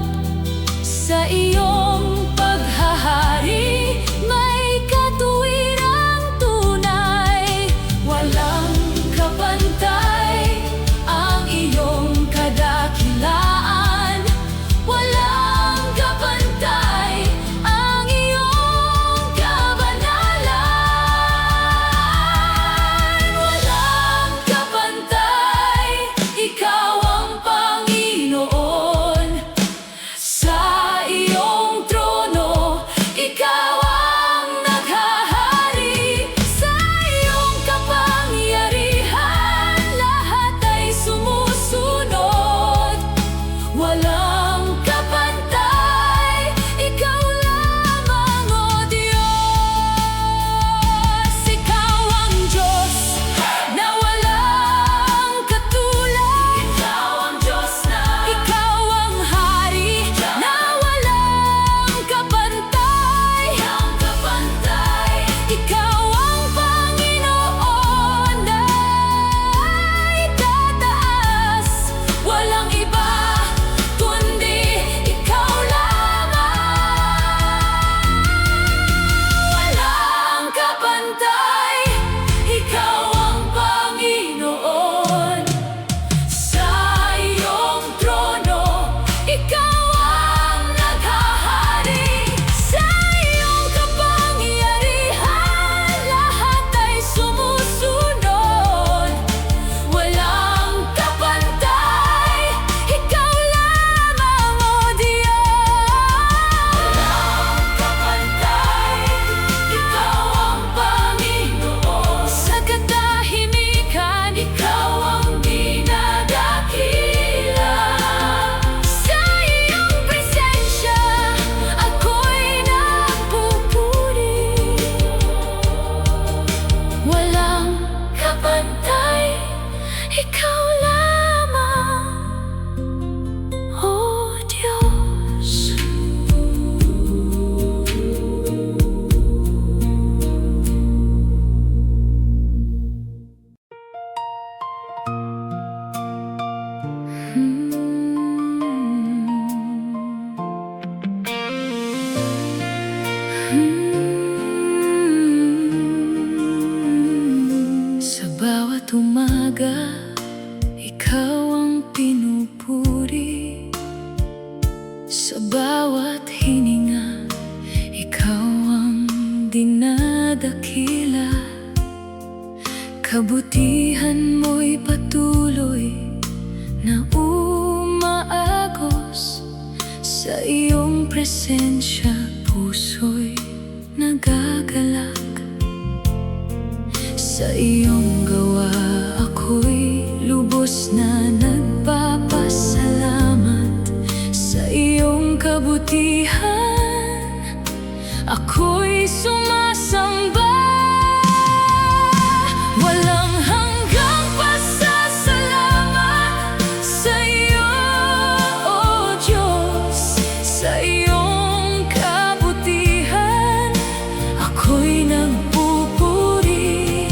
Sa iyong paghahari, may katuwirang tunay. Walang kapantay ang iyong kadakilaan, walang kapantay ang iyong kabanalan. Walang kapantay, ikaw ang Panginoon. Sa iyong trono, ikaw ang naghahari. Sa iyong kapangyarihan, lahat ay sumusunod. Walang kapantay, ikaw lamang, O Diyos. Ikaw ang Diyos na walang katulad. Ikaw ang Diyos na ikaw ang hari na walang kapantay. Ikaw ang Panginoon na itataas. Walang iba Sa bawat hininga, ikaw ang dinadakila. Kabutihan mo'y patuloy na umaagos. Sa iyong presensya, puso'y nagagalak. Sa iyong gawa, ako'y lubos na nagpapasalamat. Sa iyong kabutihan, ako'y sumasamba. Walang hanggang pasasalamat sa iyo, O Diyos. Sa iyong kabutihan, ako'y nagpupuri.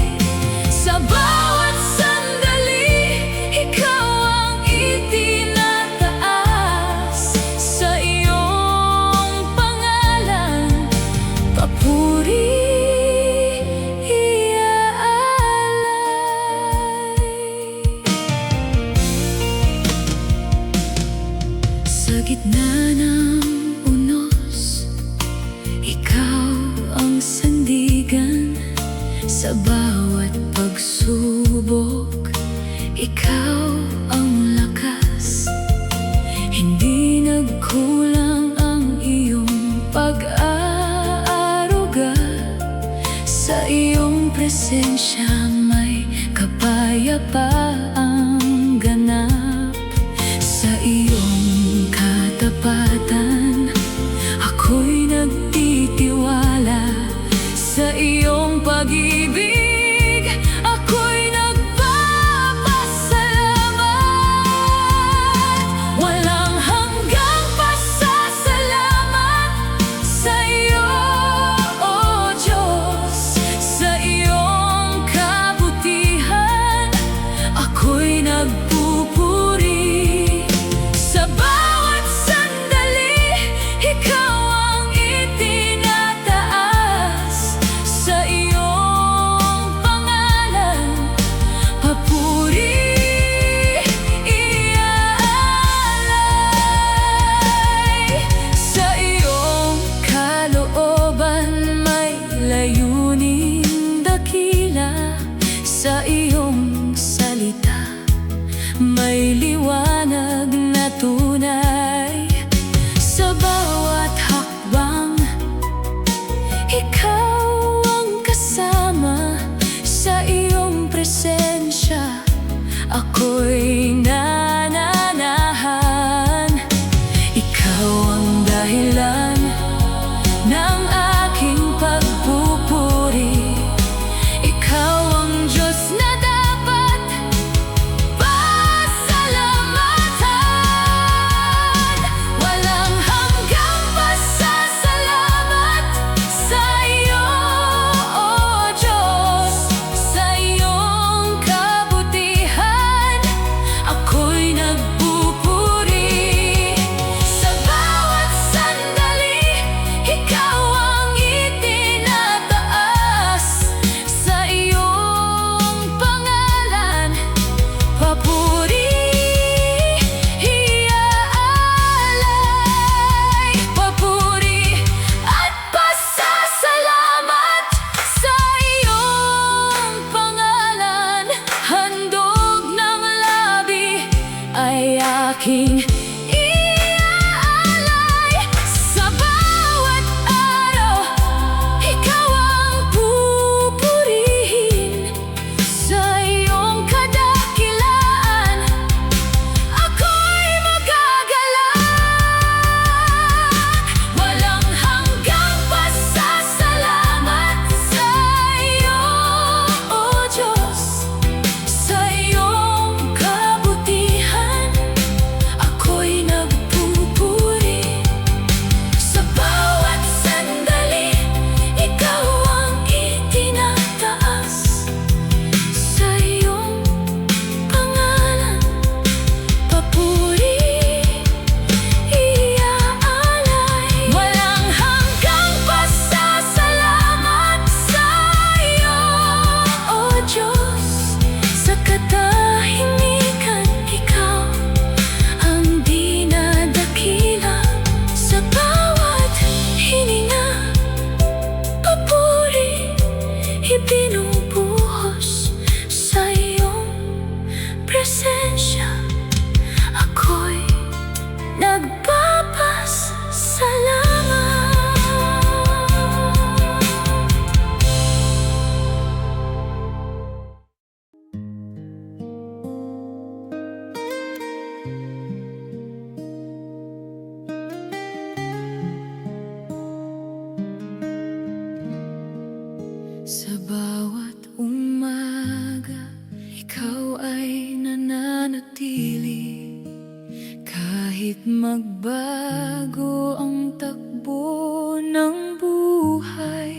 Sa bawat sandali, ikaw ang itinataas. Sa iyong pangalan, papuri sa gitna ng unos, ikaw ang sandigan. Sa bawat pagsubok, ikaw ang lakas. Hindi nagkulang ang iyong pag-aaruga. Sa iyong presensya may kapayapaang ganap. Sa iyong katapatan, ako'y nagtitiwala. Sa iyong pag-ibig, ako'y nagpapasalamat. Walang hanggang pasasalamat sa iyo, O Diyos. Sa iyong kabutihan, magbago ang takbo ng buhay.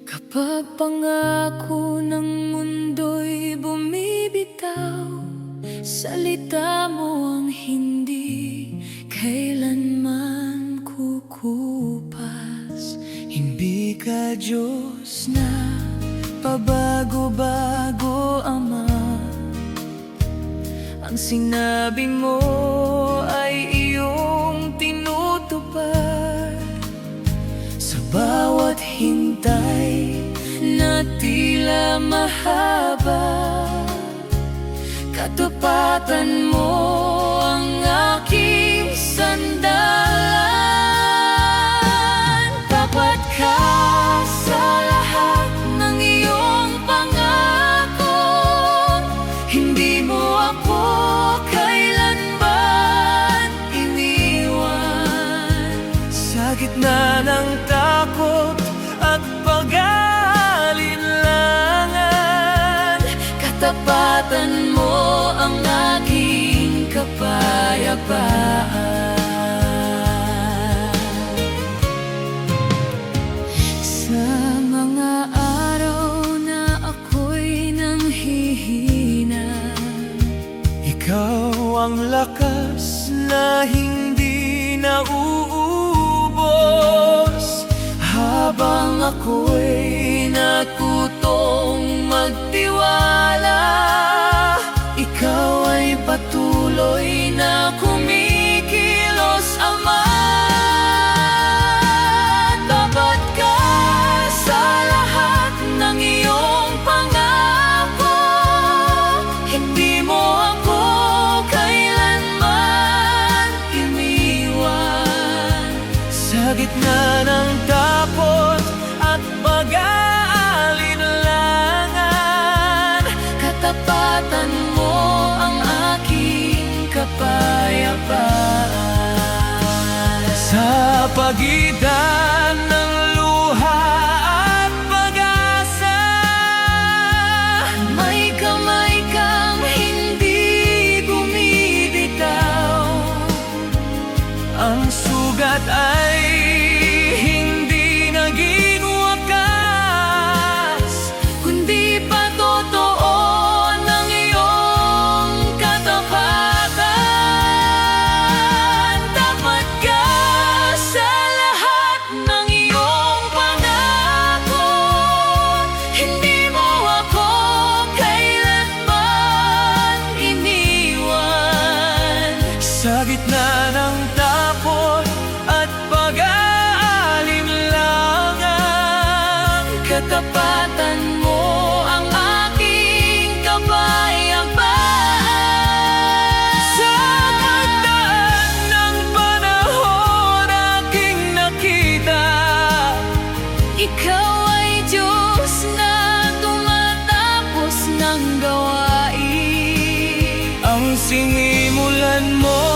Kapag pangako ng mundo'y bumibitaw, salita mo ang hindi kailanman kukupas. Hindi ka Diyos na pabago-bago, Ama. Ang sinabi mo ay iyong tinutupad. Sa bawat hintay na tila mahaba, katapatan mo ang aking sandalan. Tapat ka sa lahat ng iyong pangako, hindi mo ako kailanman iniwan. Sa gitna ng takot at pag-aalinlangan, katapatan mo ang aking kapayapaan. Sa mga araw na ako'y nanghihina, ikaw ang lakas na hindi nauubos. Habang ako'y natutong magtiwala, ikaw ay patuloy na kumikilos, Ama. Tapat ka sa lahat ng iyong pangako, hindi mo ako kailanman iniwan. Sa gitna ng takot at pag-aalinlangan, katapatan mo ang aking kapayapaan. Sa pagitan ng luha at pag-asa, may kamay kang hindi bumibitaw. Ang sugat ay hindi naging wakas, kundi patotoo ng iyong katapatan. Tapat ka sa lahat ng iyong pangako, hindi mo ako kailanman iniwan. Sa gitna ng takot at pag-aalinlangan, katapatan mo ang aking kapayapaan. Sa pagdaan ng panahon aking nakita, ikaw ay Diyos na tumatapos ng gawain. Ang sinimulan mo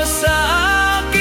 sa akin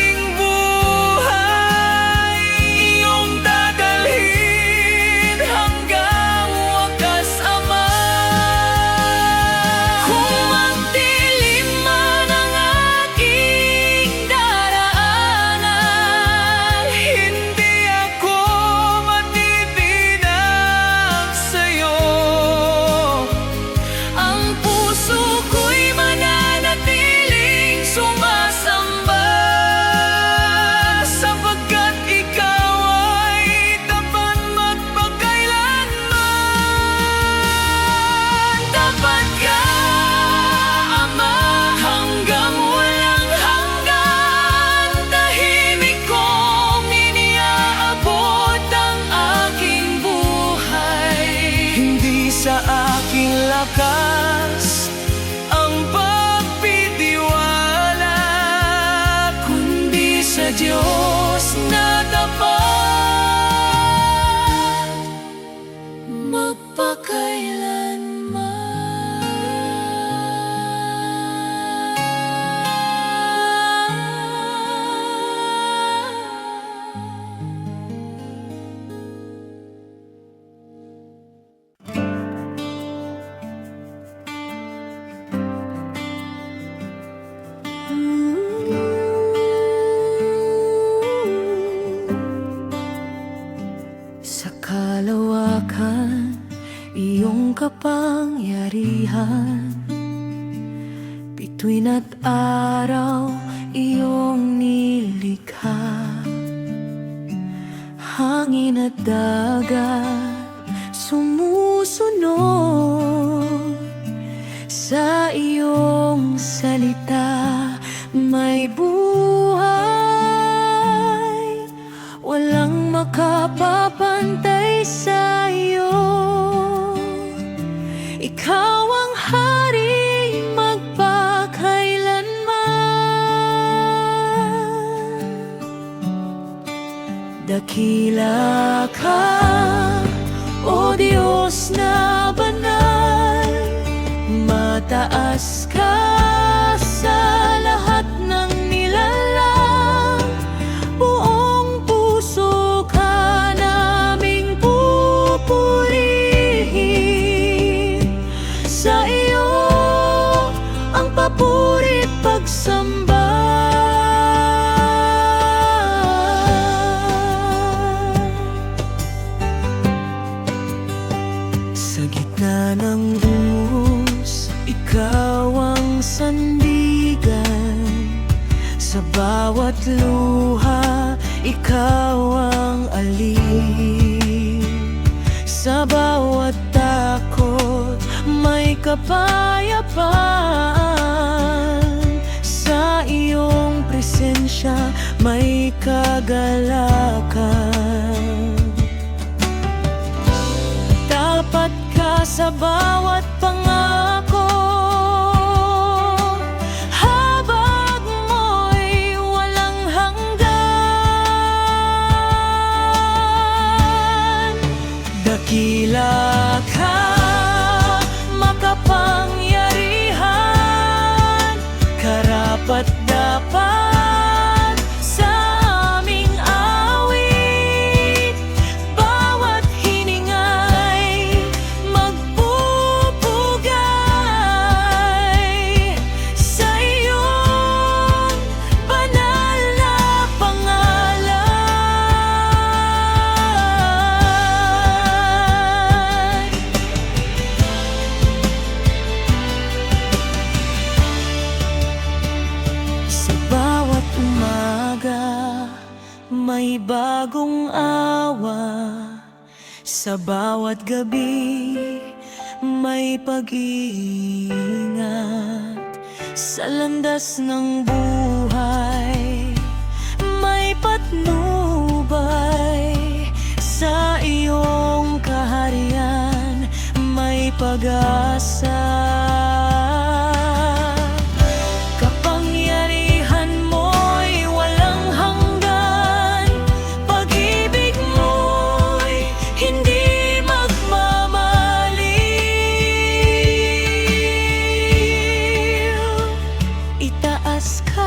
makapangyarihan. Bituin at araw iyong nilikha, hangin at dagat sumusunod sa iyong salita. May buhay, walang makapapantay sa iyo. Ikaw ang hari magpakailanman. Dakila ka, O Diyos na banal, mataas ka sa lahat ng nilalang. Buong puso ka naming pupurihin. Sa iyo ang papurit pagsamba. Sa gitna ng buhos, ikaw ang sandigan. Sa bawat luha, ikaw ang alin. Sa bawat takot, may kapayapaan. Sa iyong presensya, may kagalakan. Tapat ka sa bawat pangako, habag mo'y walang hanggan. Dakila ka, makapangyarihan, karapat-dapat sa aming awit. Bawat hiningay magpupugay sa iyong banal na pangalan. Sa bawat umaga, may bagong awa. Sa bawat gabi, may pag-iingat. Sa landas ng buhay, may patnubay. Sa iyong kaharian, may pag-asa. Kapangyarihan mo'y walang hanggan. Pag-ibig mo'y hindi magmamaliw. Itaas ka